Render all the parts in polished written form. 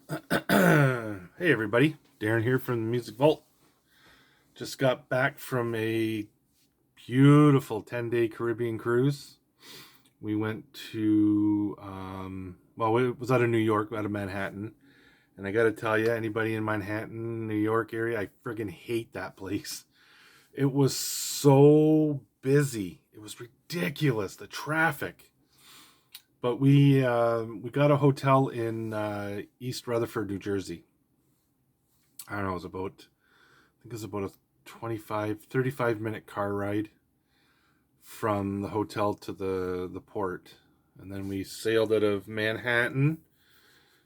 Hey everybody, Darren here from the Music Vault. Just got back from a beautiful 10-day Caribbean cruise. We went to, well, it was out of New York, out of Manhattan. And I got to tell you, anybody in Manhattan, New York area, I friggin' hate that place. It was so busy. It was ridiculous, the traffic. But we got a hotel in East Rutherford, New Jersey. I don't know, it was about I think it's about a 35 minute car ride from the hotel to the port. And then we sailed out of Manhattan.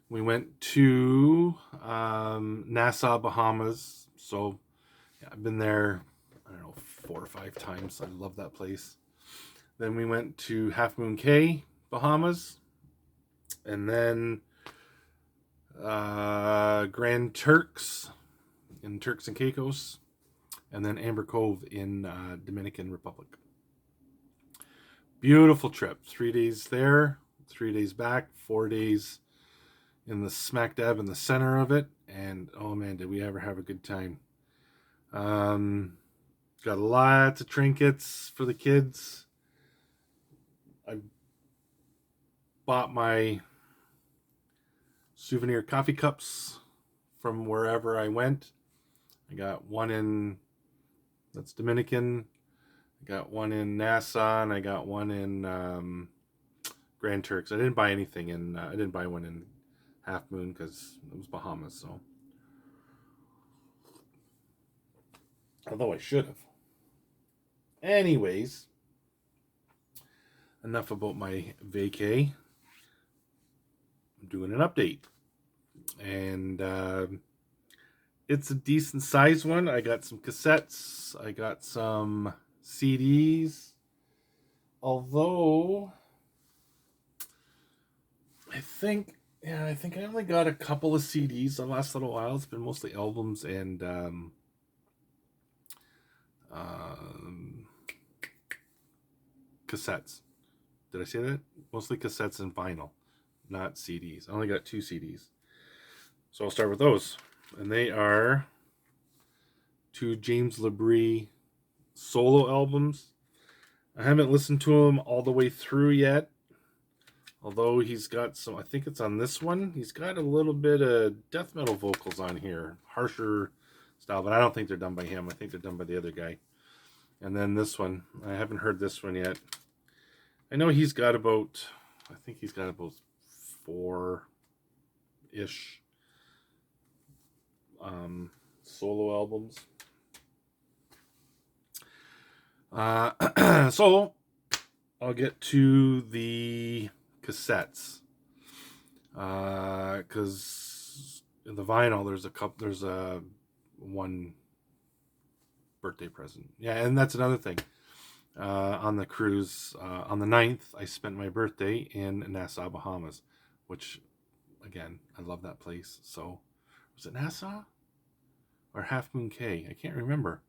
We went to Nassau, Bahamas. So yeah, I've been there, I don't know, 4 or 5 times. I love that place. Then we went to Half Moon Cay, Bahamas. And then Grand Turks in Turks and Caicos. And then Amber Cove in Dominican Republic. Beautiful trip. 3 days there, 3 days back, 4 days in the smack dab in the center of it. And oh man, did we ever have a good time. Um, got lots of trinkets for the kids. I bought my souvenir coffee cups from wherever I went. I got one in, that's Dominican. I got one in Nassau, and I got one in Grand Turks. I didn't buy anything in. I didn't buy one in Half Moon because it was Bahamas. So, although I should have. Anyways, enough about my vacay. I'm doing an update, and it's a decent sized one. I got some cassettes. I got some CDs. Although I think I only got a couple of CDs the last little while. It's been mostly albums and um, cassettes. Did I say that? Mostly cassettes and vinyl, not CDs. I only got 2 CDs. So I'll start with those. And they are 2 James LaBrie solo albums. I haven't listened to them all the way through yet. Although he's got some, I think it's on this one, he's got a little bit of death metal vocals on here. Harsher style, but I don't think they're done by him. I think they're done by the other guy. And then this one, I haven't heard this one yet. I know he's got about, I think he's got about 4-ish solo albums. So I'll get to the cassettes because in the vinyl there's a one birthday present. Yeah, and that's another thing. On the cruise on the 9th, I spent my birthday in Nassau, Bahamas, which again I love that place. So was it Nassau or Half Moon Cay? I can't remember.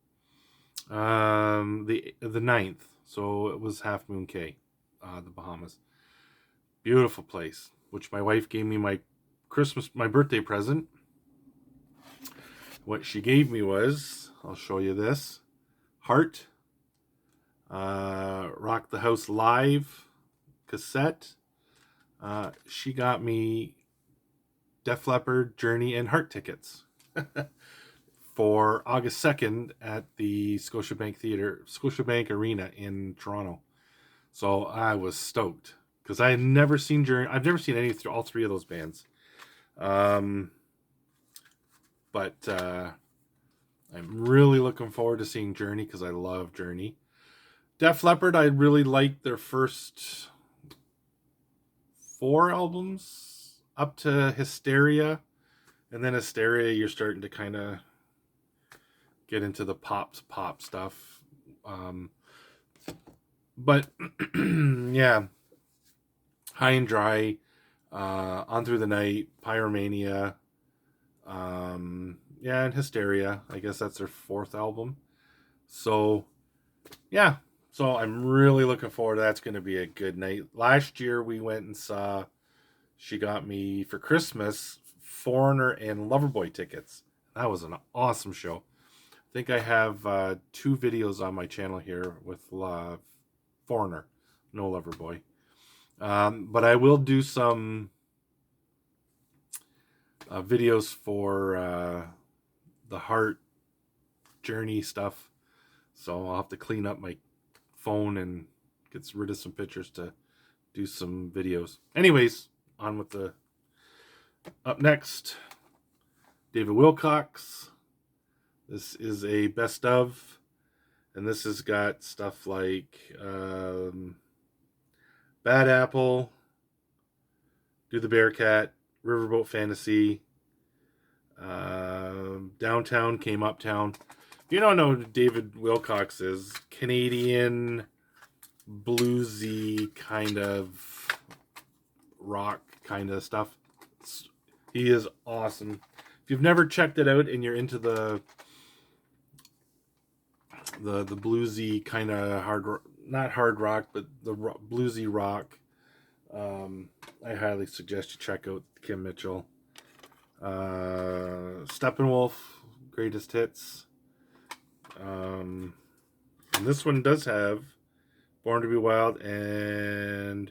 The 9th, so it was Half Moon Cay, the Bahamas. Beautiful place, which my wife gave me my birthday present. What she gave me was, I'll show you this, Heart, Rock the House Live cassette. She got me Def Leppard, Journey, and Heart tickets for August 2nd at the Scotiabank Arena in Toronto. So I was stoked because I had never seen Journey. I've never seen all 3 of those bands. Um, but I'm really looking forward to seeing Journey because I love Journey. Def Leppard, I really liked their first 4 albums up to Hysteria. And then Hysteria, you're starting to kind of get into the pop stuff. But yeah, High and Dry, On Through the Night, Pyromania, yeah, and Hysteria. I guess that's their 4th album. So yeah, so I'm really looking forward to that. It's going to be a good night. Last year we went and saw. She got me for Christmas Foreigner and Loverboy tickets. That was an awesome show. I think I have 2 videos on my channel here with Foreigner, no Loverboy. But I will do some videos for the Heart Journey stuff. So I'll have to clean up my phone and get rid of some pictures to do some videos. Anyways, on with the... Up next, David Wilcox. This is a best of, and this has got stuff like Bad Apple, Do the Bearcat, Riverboat Fantasy, Downtown Came Uptown. If you don't know who David Wilcox is, Canadian bluesy kind of rock kind of stuff. He is awesome. If you've never checked it out and you're into the bluesy kind of not hard rock, but the bluesy rock, I highly suggest you check out Kim Mitchell. Steppenwolf, Greatest Hits. And this one does have Born to Be Wild and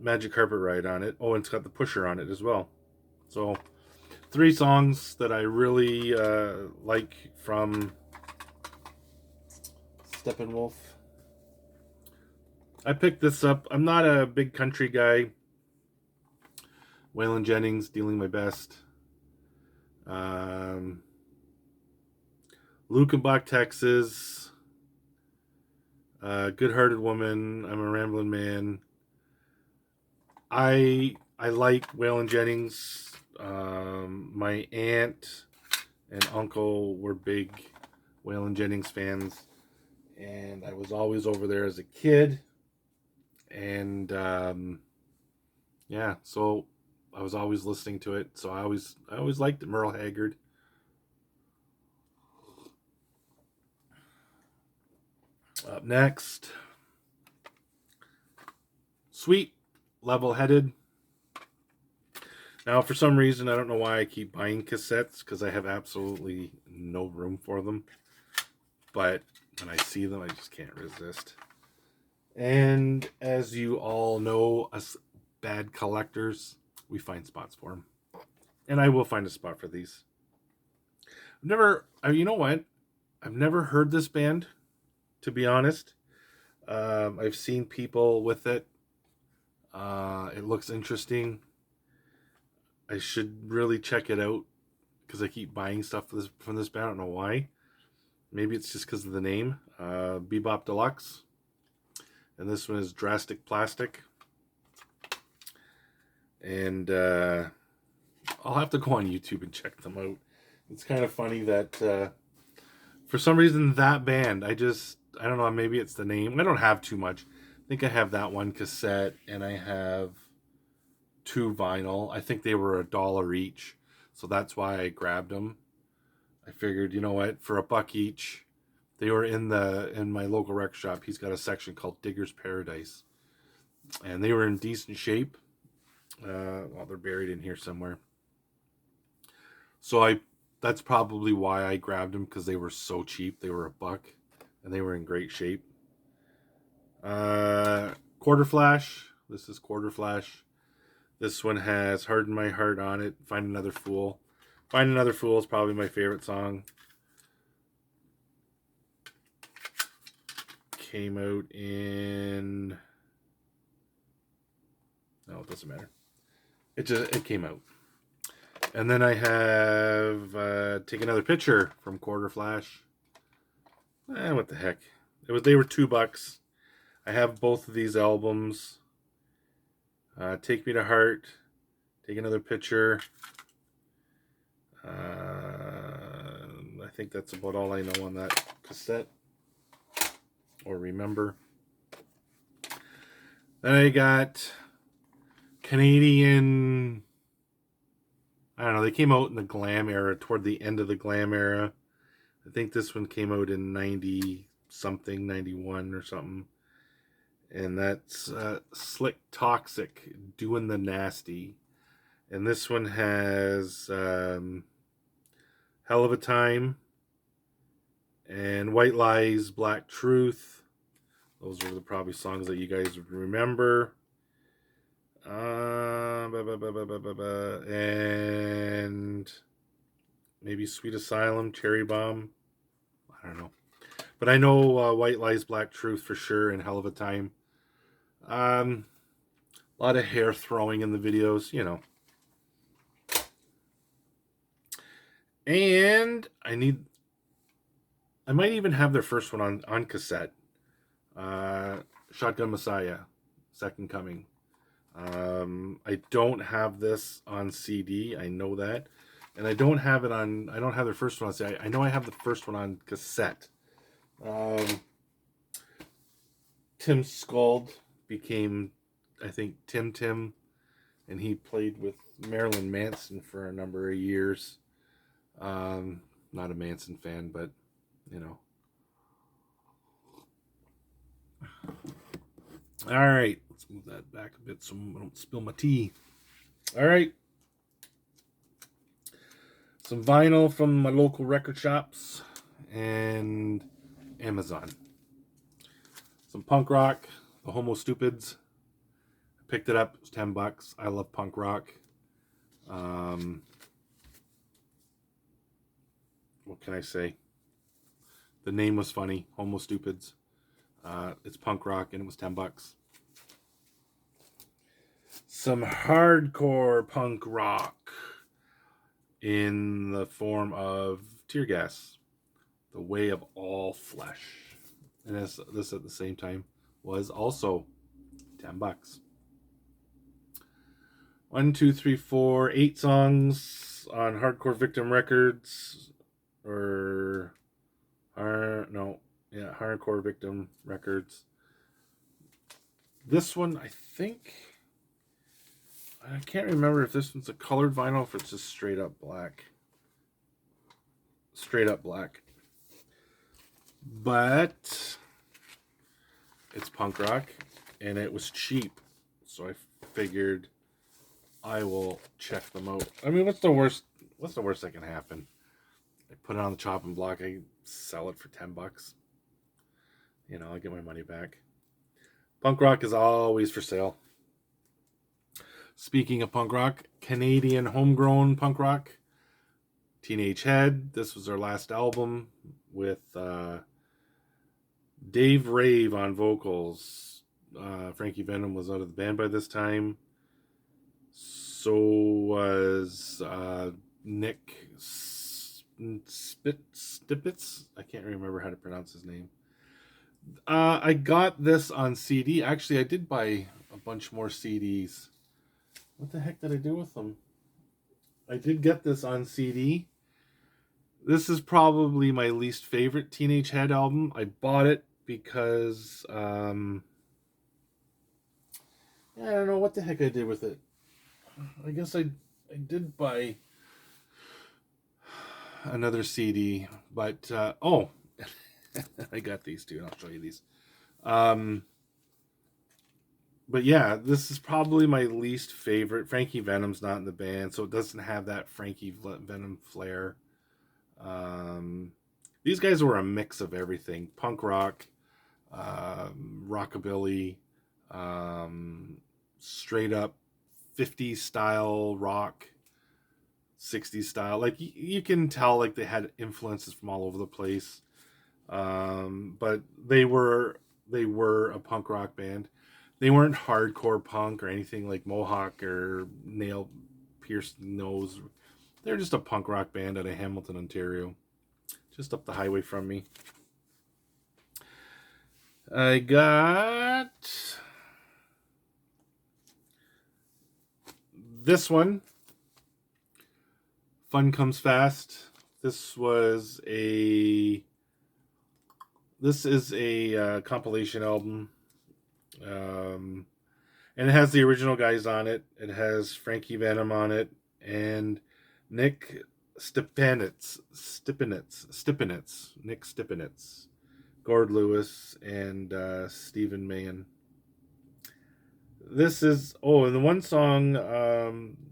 Magic Carpet Ride on it. Oh, and it's got the Pusher on it as well. So 3 songs that I really like from Steppenwolf. I picked this up. I'm not a big country guy. Waylon Jennings, Dealing My Best. Lukenbach, Texas. Good Hearted Woman. I'm a Rambling Man. I like Waylon Jennings. My aunt and uncle were big Waylon Jennings fans, and I was always over there as a kid. And yeah, so I was always listening to it. So I always liked it. Merle Haggard. Up next, Sweet, Level Headed. Now, for some reason, I don't know why I keep buying cassettes, because I have absolutely no room for them. But when I see them, I just can't resist. And as you all know, us bad collectors, we find spots for them. And I will find a spot for these. You know what? I've never heard this band, to be honest. I've seen people with it. It looks interesting. I should really check it out, because I keep buying stuff from this band. I don't know why. Maybe it's just because of the name. Bebop Deluxe. And this one is Drastic Plastic. And I'll have to go on YouTube and check them out. It's kind of funny that for some reason that band, I don't know, maybe it's the name. I don't have too much. I think I have that one cassette, and I have 2 vinyl. I think they were $1 each, so that's why I grabbed them. I figured, you know what, for $1 each. They were in my local rec shop. He's got a section called Digger's Paradise, and they were in decent shape. Well, they're buried in here somewhere. So that's probably why I grabbed them, because they were so cheap. They were $1, and they were in great shape. Quarter Flash. This is Quarter Flash. This one has Harden My Heart on it. Find Another Fool. Find Another Fool is probably my favorite song. Came out in... No, it doesn't matter. It came out. And then I have Take Another Picture from Quarter Flash. What the heck? They were $2. I have both of these albums. Take Me to Heart. Take Another Picture. I think that's about all I know on that cassette. Or remember. Then I got Canadian... I don't know, they came out in the glam era, toward the end of the glam era. I think this one came out in 90-something, 91 or something. And that's Slick Toxic, Doing the Nasty. And this one has Hell of a Time and White Lies, Black Truth. Those are probably songs that you guys would remember. And maybe Sweet Asylum, Cherry Bomb. I don't know. But I know White Lies, Black Truth for sure, and Hell of a Time. A lot of hair throwing in the videos, you know. And I might even have their first one on cassette. Shotgun Messiah, Second Coming. I don't have this on CD. I know that, and I don't have their first one on CD. I know I have the first one on cassette. Tim Scald became, I think, Tim, and he played with Marilyn Manson for a number of years. Not a Manson fan, but you know. All right, let's move that back a bit so I don't spill my tea. All right. Some vinyl from my local record shops and Amazon. Some punk rock, the Homo Stupids. I picked it up, it was $10. I love punk rock. What can I say? The name was funny, Homo Stupids. It's punk rock and it was $10. Some hardcore punk rock in the form of Tear Gas, The Way of All Flesh. And this at the same time was also $10. 1, 2, 3, 4, 8 songs on Hardcore Victim Records, Hardcore Victim Records. This one, I can't remember if this one's a colored vinyl or if it's just straight up black. Straight up black. But it's punk rock and it was cheap. So I figured I will check them out. I mean, what's the worst that can happen? I put it on the chopping block, I sell it for $10. You know, I'll get my money back. Punk rock is always for sale. Speaking of punk rock, Canadian homegrown punk rock, Teenage Head. This was their last album with Dave Rave on vocals. Frankie Venom was out of the band by this time. So was Nick Stipitz. I can't remember how to pronounce his name. I got this on CD. Actually, I did buy a bunch more CDs. What the heck did I do with them? I did get this on CD. This is probably my least favorite Teenage Head album. I bought it because I don't know what the heck I did with it. I guess I did buy another CD, but I got these too, and I'll show you these. But yeah, this is probably my least favorite. Frankie Venom's not in the band, so it doesn't have that Frankie Venom flair. These guys were a mix of everything: punk rock, rockabilly, straight up 50s style rock, 60s style. Like you can tell, like they had influences from all over the place. But they were a punk rock band. They weren't hardcore punk or anything like Mohawk or nail pierced nose. They're just a punk rock band out of Hamilton, Ontario, just up the highway from me. I got this one, Fun Comes Fast. This is a compilation album. And it has the original guys on it. It has Frankie Venom on it and Nick Stipenitz, Gord Lewis, and Stephen Mahan. This is and the one song.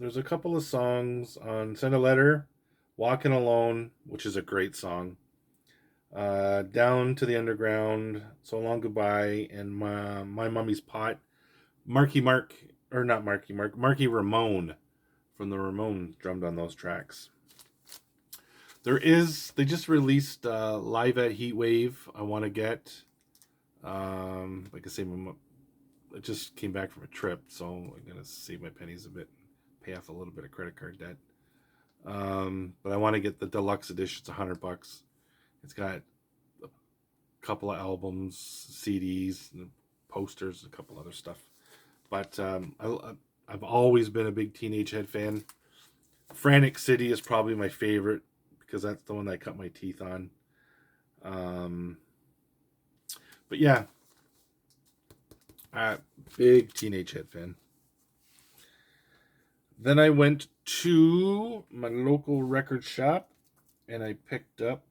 There's a couple of songs on "Send a Letter," "Walking Alone," which is a great song. "Down to the Underground," "So Long Goodbye," and "My Mummy's Pot." Marky Mark, or not Marky Mark, Marky Ramone from the Ramones drummed on those tracks. They just released Live at Heatwave. I want to get. Like I say, I just came back from a trip, so I'm gonna save my pennies a bit, pay off a little bit of credit card debt. But I want to get the deluxe edition. It's $100. It's got a couple of albums, CDs, and posters, a couple other stuff. But I've always been a big Teenage Head fan. Frantic City is probably my favorite because that's the one that I cut my teeth on. Um, but yeah, big Teenage Head fan. Then I went to my local record shop and I picked up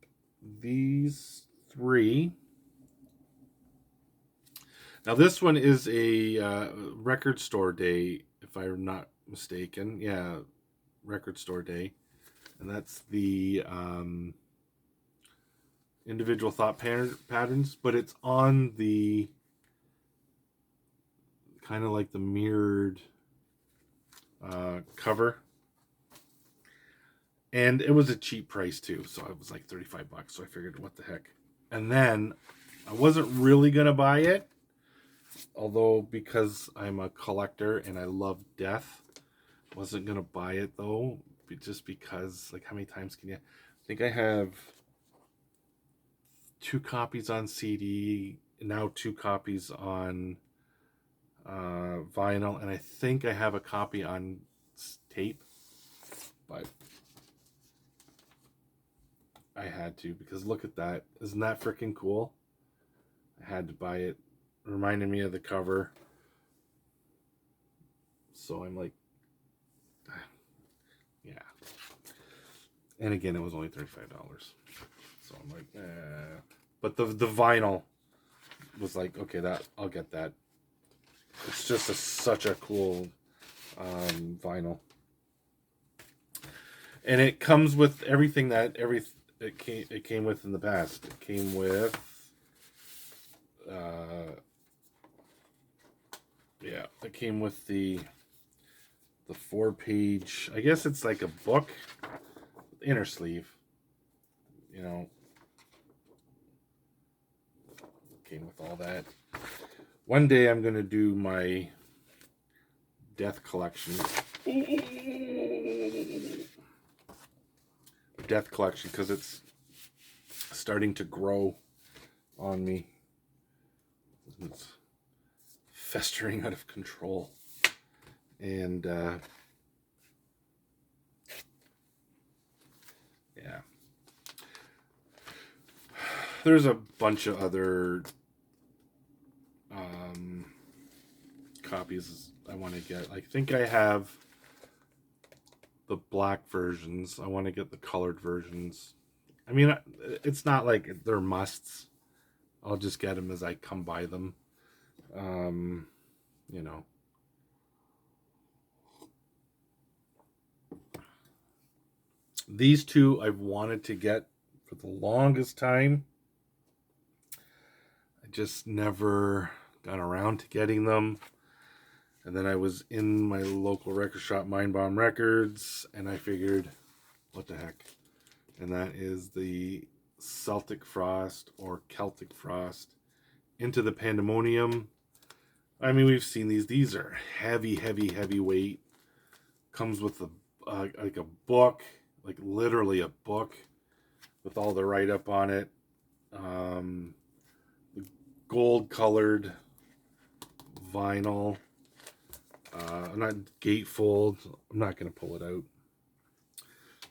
these three. Now, this one is a record store day, if I'm not mistaken. Yeah, record store day. And that's the individual thought patterns, but it's on the kind of like the mirrored cover. And it was a cheap price too, so it was like $35. So I figured, what the heck. And then I wasn't really gonna buy it, although because I'm a collector and I love death, wasn't gonna buy it though, just because, like, how many times can you? I think I have 2 copies on CD, now 2 copies on vinyl, and I think I have a copy on tape, but I had to, because look at that. Isn't that freaking cool? I had to buy it. It reminded me of the cover. So I'm like, yeah. And again, it was only $35. So I'm like, eh. But the vinyl was like, okay, that I'll get that. It's just such a cool vinyl. And it comes with everything that it came with in the past. It came with it came with the 4-page, I guess it's like a book, inner sleeve, you know, came with all that. One day I'm going to do my death collection. Death collection, because it's starting to grow on me. It's festering out of control. And yeah. There's a bunch of other copies I want to get. I think I have the black versions. I want to get the colored versions. I mean, it's not like they're musts. I'll just get them as I come by them. You know. These two I've wanted to get for the longest time. I just never got around to getting them. And then I was in my local record shop, Mindbomb Records, and I figured, what the heck? And that is the Celtic Frost or Celtic Frost Into the Pandemonium. I mean, we've seen these. These are heavy, heavy, heavy weight. Comes with like a book, like literally a book with all the write up on it. Gold colored vinyl. Not gatefold. I'm not going to pull it out.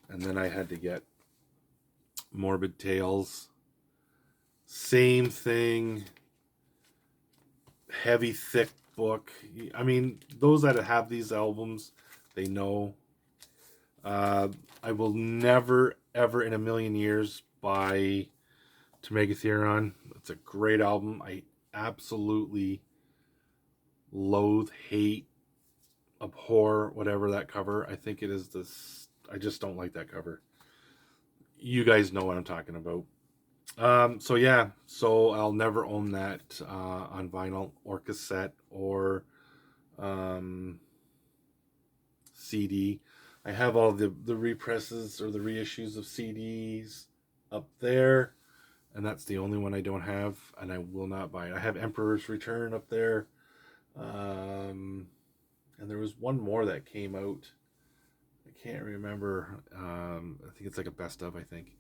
And then I had to get Morbid Tales. Same thing. Heavy, thick book. I mean, those that have these albums, they know. I will never, ever in a million years buy To Megatheron. It's a great album. I absolutely loathe, hate, abhor, whatever that cover. I think it is this. I just don't like that cover. You guys know what I'm talking about. So yeah, so I'll never own that on vinyl or cassette or um, CD. I have all the represses or the reissues of CDs up there, and that's the only one I don't have, and I will not buy it. I have Emperor's Return up there, um, and there was one more that came out. I can't remember. I think it's like a best of. I think,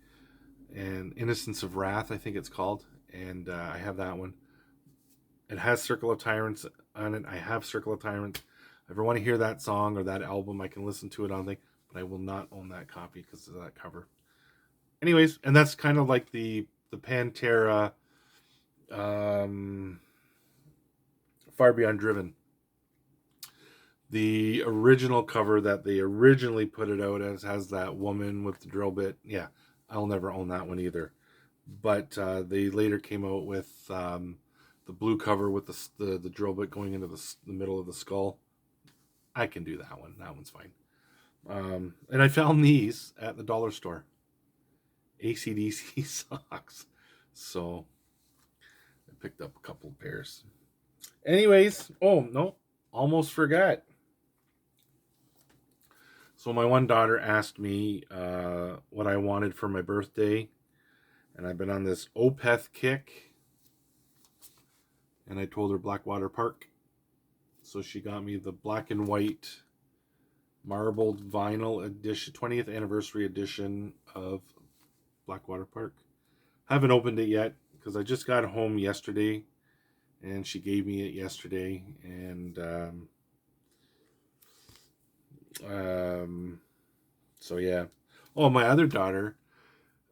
and Innocence of Wrath. I think it's called, and I have that one. It has Circle of Tyrants on it. I have Circle of Tyrants. If I ever want to hear that song or that album, I can listen to it on thing, but I will not own that copy because of that cover. Anyways, and that's kind of like the Pantera um, Far Beyond Driven. The original cover that they originally put it out as has that woman with the drill bit. Yeah, I'll never own that one either. But they later came out with the blue cover with the drill bit going into the middle of the skull. I can do that one. That one's fine. And I found these at the dollar store. AC/DC socks. So I picked up a couple of pairs. Anyways, oh no, almost forgot. So my one daughter asked me what I wanted for my birthday, and I've been on this Opeth kick, and I told her Blackwater Park. So she got me the black and white marbled vinyl edition, 20th anniversary edition of Blackwater Park. Haven't opened it yet because I just got home yesterday, and she gave me it yesterday, and so yeah. Oh, my other daughter.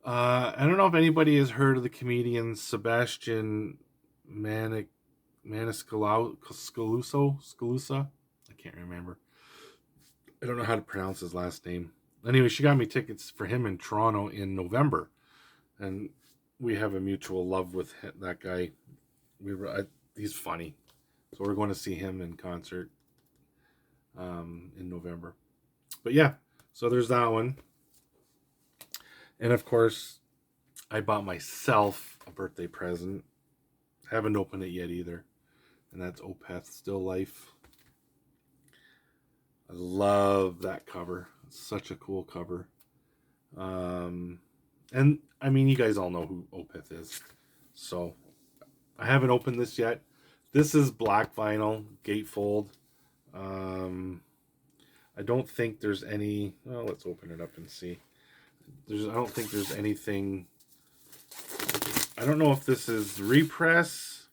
I don't know if anybody has heard of the comedian Sebastian Maniscalco. I can't remember. I don't know how to pronounce his last name. Anyway, she got me tickets for him in Toronto in November, and we have a mutual love with that guy. He's funny, so we're going to see him in concert in November. But yeah, so there's that one, and of course, I bought myself a birthday present. Haven't opened it yet either, and that's Opeth Still Life. I love that cover. It's such a cool cover. And I mean, you guys all know who Opeth is. So I haven't opened this yet. This is black vinyl, gatefold. I don't think there's any. Well, let's open it up and see. I don't think there's anything. I don't know if this is repress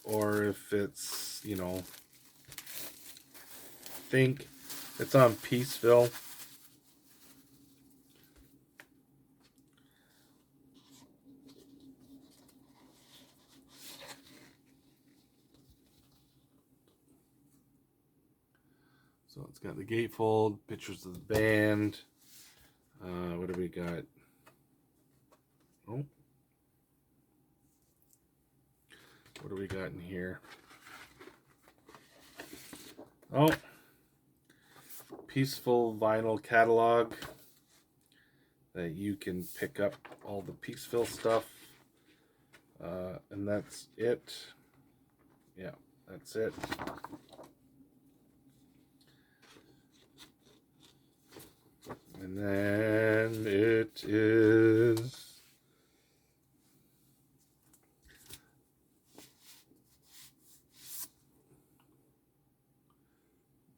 or if it's, think it's on Peaceville. So it's got the gatefold, pictures of the band. What do we got? Oh. What do we got in here? Oh. Peaceful vinyl catalog that you can pick up all the Peaceville stuff. And that's it. Yeah, that's it. And then it is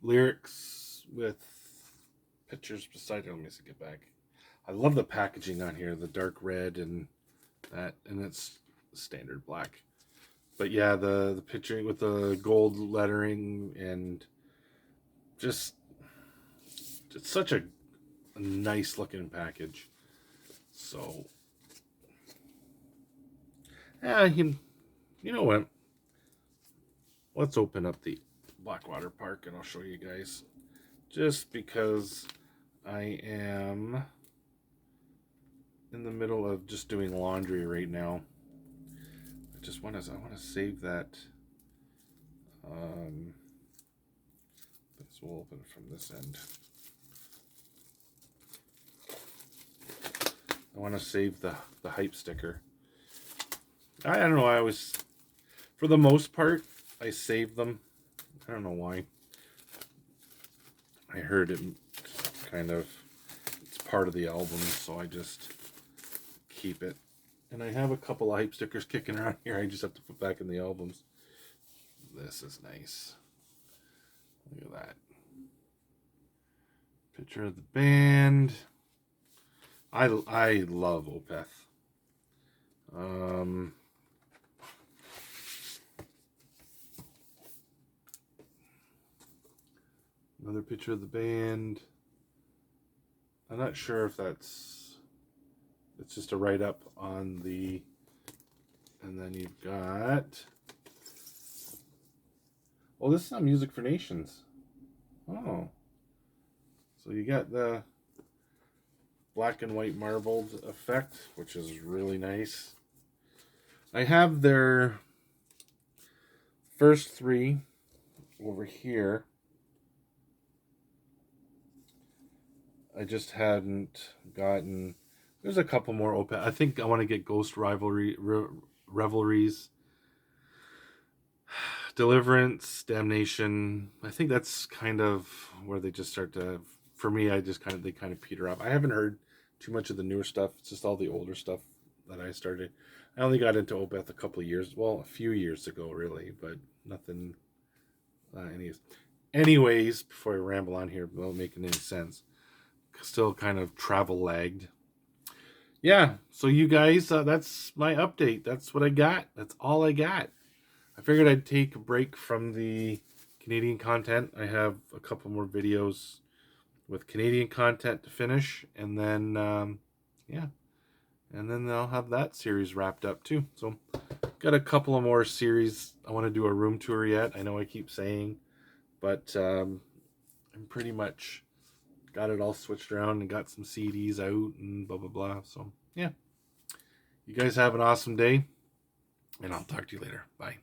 lyrics with pictures beside it. Let me see, get back. I love the packaging on here, the dark red and that, and it's standard black. But yeah, the picturing with the gold lettering and just it's such a nice looking package. So yeah, you know what? Let's open up the Blackwater Park and I'll show you guys. Just because I am in the middle of just doing laundry right now. I want to save that This will open from this end. I want to save the hype sticker. I don't know. I always, for the most part, I save them. I don't know why. I heard it kind of, it's part of the album, so I just keep it. And I have a couple of hype stickers kicking around here. I just have to put back in the albums. This is nice. Look at that. Picture of the band. I love Opeth. Another picture of the band. I'm not sure if it's just a write-up on the, and then you've got, oh, this is not Music for Nations. Oh. So you got the black and white marbled effect, which is really nice. I have their first three over here. I just hadn't gotten, there's a couple more open. I think I want to get Ghost Revelries, Deliverance, Damnation. I think that's kind of where they just start to, for me, they kind of peter off. I haven't heard too much of the newer stuff. It's just all the older stuff that I started. I only got into Opeth a few years ago, really, but nothing. Anyways, before I ramble on here without making any sense, still kind of travel lagged. Yeah, so you guys, that's my update. That's what I got. That's all I got. I figured I'd take a break from the Canadian content. I have a couple more videos with Canadian content to finish, and then and then I'll have that series wrapped up too. So got a couple of more series. I want to do a room tour yet. I know I keep saying, but I'm pretty much got it all switched around and got some CDs out and blah blah blah. So yeah, you guys have an awesome day, and I'll talk to you later. Bye.